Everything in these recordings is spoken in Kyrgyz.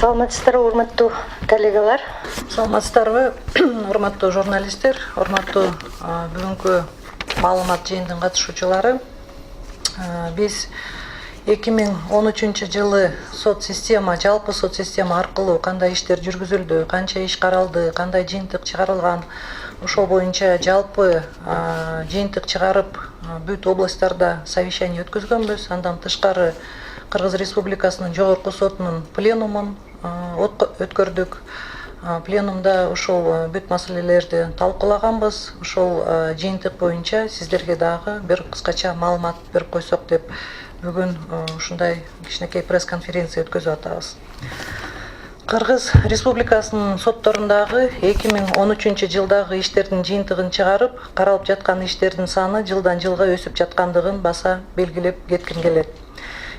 Саламатсыздарбы, урматтуу коллегалар. Саламатсыздарбы, урматтуу журналисттер, урматтуу бүгүнкү маалымат жыйынтын катышуучулары. Биз 2013 жылы жалпы сот система аркылуу кандай иштер жүргүзүлдү, канча иш каралды, кандай жыйынтык чыгарылган, ошол боюнча жалпы жыйынтык чыгарып бүт областтарда совещание өткөзгөнбүз. Андан тышкары Кыргыз Республикасынын жогорку сотунун пленумун өткөрдүк. Пленумда ушул бүт маселелерди талкуулаганбыз. Ушул жыйынтык боюнча сиздерге дагы бир кыскача маалымат берип койсок деп бүгүн ушундай кичинекей пресс-конференция өткөзүп атабыз. Кыргыз Республикасынын сотторундагы 2013 жылдагы иштердин жыйынтыгын чыгарып, каралып жаткан иштердин саны жылдан жылга өсүп жаткандыгын баса белгилеп кетким келет.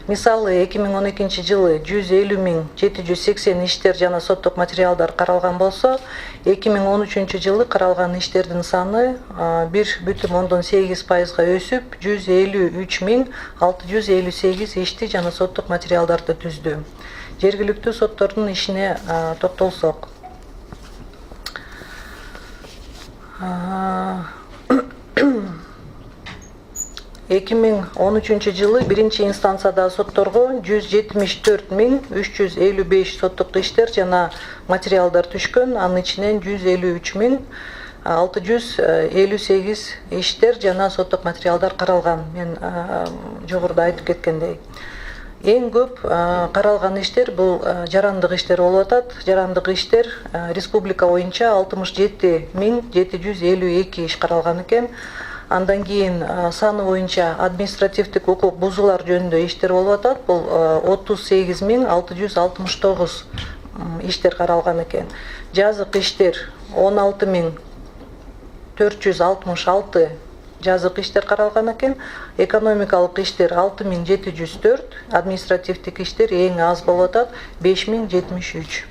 Мисалы, 2012 жылы 150.780 иштер жана соттук материалдар каралган болсо, 2013 жылы каралган иштердин саны 1,8% өсүп, 153.658 ишти жана соттук материалдарды түздү. Жергиликтүү соттордун ишине токтолсок. 2013 жылы биринчи инстанцияда сотторго 174.355 соттук иштер жана материалдар түшкөн, анын ичинен 153.658 иштер жана соттук материалдар каралган. Мен жогоруда айтып кеткендей. Эң көп каралган иштер бул жарандык иштер болуп атат. Жарандык иштер республика боюнча 67.752 иш каралган экен. Андан кийин саны боюнча административдик укук бузуулар жөнүндө иштер болуп атат. Бул 38.669 иштер каралган экен. Жазык иштер 16.466 жазык иштер каралган экен. Экономикалык иштер 6.704, административдик иштер эң аз болуп атат 5.073.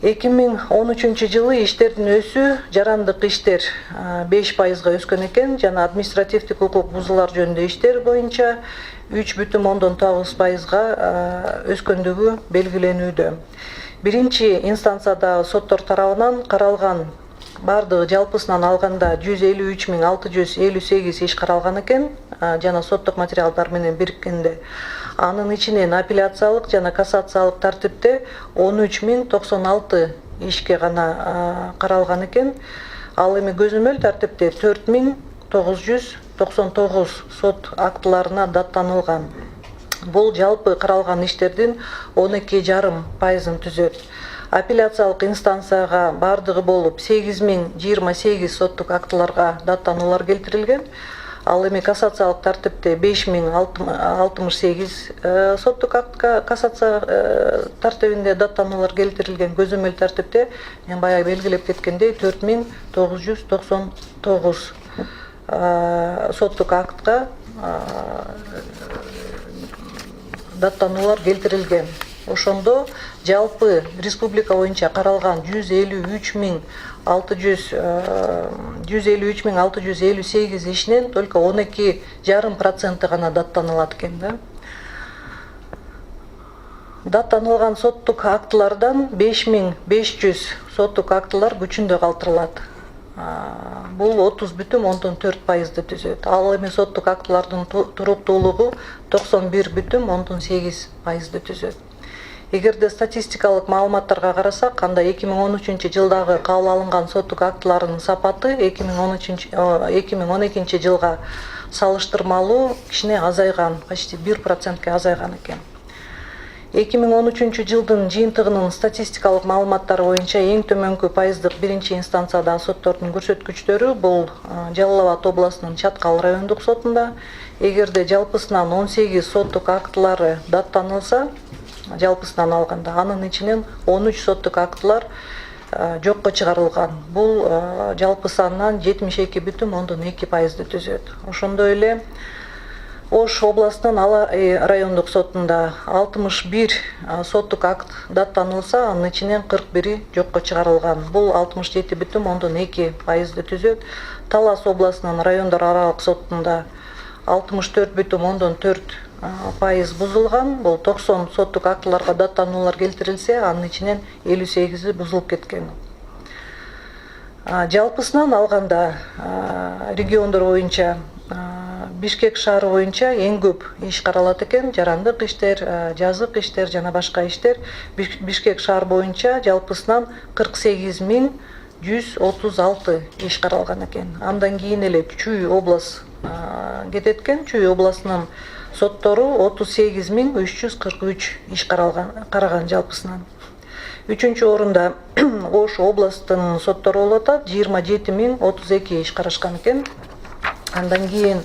2013 жылы иштердин өсүү жарандык иштер 5% өскөн экен, жана административдик укук бузуулар жөнүндө иштер боюнча 3,9% өскөндүгү белгиленүүдө. Биринчи инстанцияда соттор тарабынан каралган бардыгы жалпысынан алганда 153.658 иш каралган экен, жана соттук материалдар менен бириккенде. Анын ичинен апелляциялык жана кассациялык тартипте 13.096 ишке гана каралган экен. Ал эми көзөмөл тартипте 4.999 сот актыларына даттанылган. Бул жалпы каралган иштердин 12,5%-ын түзөт. Апелляциялык инстанцияга бардыгы болуп 8.028 соттук актыларга даттануулар келтирилген. Ал эми кассациялык тартипте 5.068 соттук актка кассация тартибинде даттануулар келтирилген. Көзөмөл тартипте мен баягы белгилеп кеткендей 4.999 соттук актка даттануулар келтирилген. Ошондо жалпы республика боюнча каралган 153.658 ишинен только 12,5% гана даттанылат экен. Даттанылган соттук актылардан 5.500 соттук актылар күчүндө калтырылат. Бул 30,4%-ды түзөт. Ал эми соттук актылардын туруктуулугу 91,8%-ды түзөт. Эгерде статистикалык маалыматтарга карасак, анда 2013 жылдагы кабыл алынган соттук актыларынын сапаты 2012 жылга салыштырмалуу кичине азайган, почти 1%ке азайган экен. 2013 жылдын жыйынтыгынын статистикалык маалыматтары боюнча эң төмөнкү пайыздык биринчи инстанциядагы соттордун көрсөткүчтөрү бул Жалал Абад областынын Чаткал райондук сотунда. Эгерде жалпысынан 18 соттук актылары даттанылса, жалпысынан алганда, анын ичинен 13 соттук актылар жокко чыгарылган. Бул жалпы санынан 72,2%-ды түзөт. Ошондой эле Ош областынын Алай райондук сотунда 61 соттук акт даттанылса, анын ичинен 41 жокко чыгарылган. Бул 67,2%-ды түзөт. Талас областынын райондар аралык сотунда 64,4 пайыз бузулган. Бул 90 соттук актыларга даттануулар келтирилсе, анын ичинен 58 бузулуп кеткен. Жалпысынан алганда региондор боюнча Бишкек шаары боюнча эң көп иш каралат экен. Жарандык иштер, жазык иштер жана башка иштер. Бишкек шаар боюнча жалпысынан 48.136 иш каралган экен. Андан кийин эле Чүй область кетет экен. Чүй областынын соттору 38.343 иш караган жалпысынан. Үчүнчү орунда Ош областынын соттору болуп атат. 27.032 иш карашкан экен. Андан кийин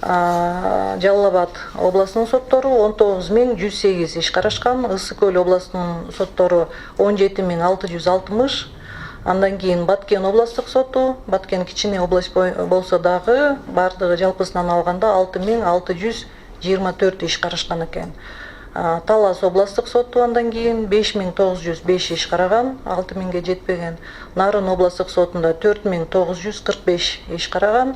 Жалал Абад областынын соттору 19.108 иш карашкан. Ысык Көл областынын соттору 17.660. Андан кийин Баткен областтык соту, Баткен кичине область болсо дагы бардыгы жалпысынан алганда 6.624 иш карашкан экен. Талас областтык соту андан кийин 5.905 иш караган, 6.000ге жетпеген. Нарын областтык сотунда 4.945 иш караган.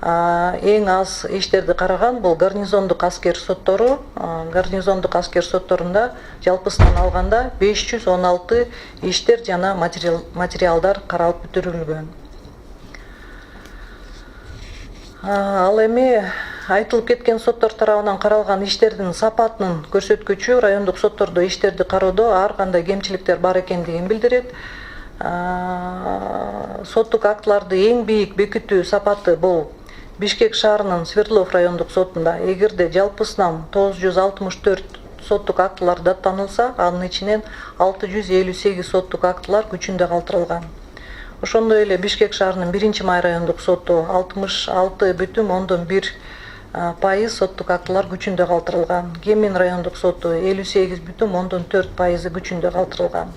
Эң аз иштерди караган бул гарнизондук аскер соттору. Гарнизондук аскер сотторунда жалпысынан алганда 516 иштер жана материалдар каралып бүтүрүлгөн. Ал эми айтылып кеткен соттор тарабынан каралган иштердин сапатынын көрсөткүчү райондук соттордо иштерди кароодо ар кандай кемчиликтер бар экендигин билдирет. Соттук актыларды эң бийик бекитүү сапаты бул Бишкек шаарынын Свердлов райондук сотунда эгерде жалпысынан 964 соттук актылар даттанылса, анын ичинен 658 соттук актылар күчүндө калтырылган. Ошондой эле Бишкек шаарынын 1-май райондук соту 66.1% соттук актылар күчүндө калтырылган. Кемин райондук соту 58.4% күчүндө калтырылган.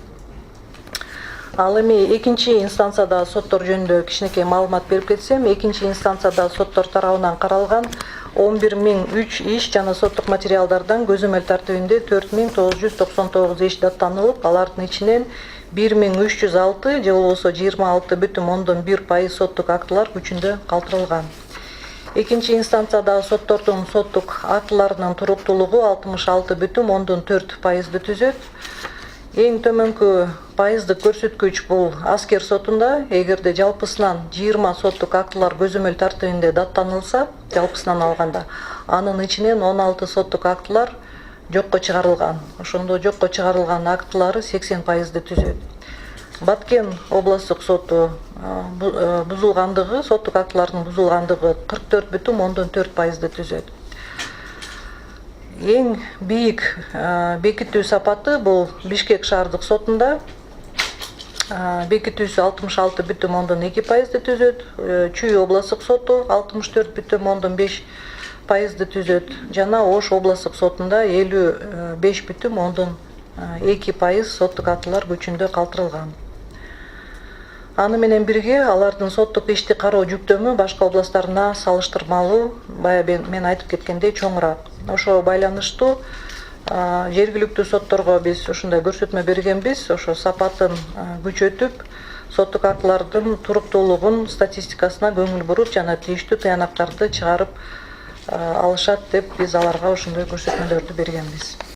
Ал эми экинчи инстанцияда соттор жөнүндө кичинекей маалымат берип кетсем, экинчи инстанцияда соттор тарабынан каралган 11.003 иш жана соттук материалдардан көзөмөл тартибинде 4.999 иш даттанылып, алардын ичинен 1.306 же болбосо 26.1% соттук актылар күчүндө калтырылган. Экинчи инстанцияда соттордун соттук актыларынын туруктуулугу 66.4%-ды түзөт. Эң төмөнкү пайыздык көрсөткүч бул аскер сотунда, эгерде жалпысынан 20 соттук актылар көзөмөл тартибинде даттанылса, жалпысынан алганда, анын ичинен 16 соттук актылар жокко чыгарылган. Ошондо жокко чыгарылган актылары 80%-ды түзөт. Баткен областтык соту бузулгандыгы, соттук актылардын бузулгандыгы 44.4%-ды түзөт. Эң бийик бекитүү сапаты бул Бишкек шаардык сотунда бекитүүсү 66.2%-ды түзөт. Чүй областтык соту 64.5%-ды түзөт. Жана Ош областтык сотунда 55.2% соттук актылар күчүндө калтырылган. Аны менен бирге алардын соттук ишти кароо жүктөмү башка областтарына салыштырмалуу, бая мен айтып кеткендей чоңураак. Ошо байланыштуу жергиликтүү сотторго биз ушундай көрсөтмө бергенбиз. Ошо сапатын күчөтүп, соттук актылардын туруктуулугун статистикасына көңүл буруп жана тийиштүү тыянактарды чыгарып алышат деп биз аларга ошондой көрсөтмөлөрдү бергенбиз.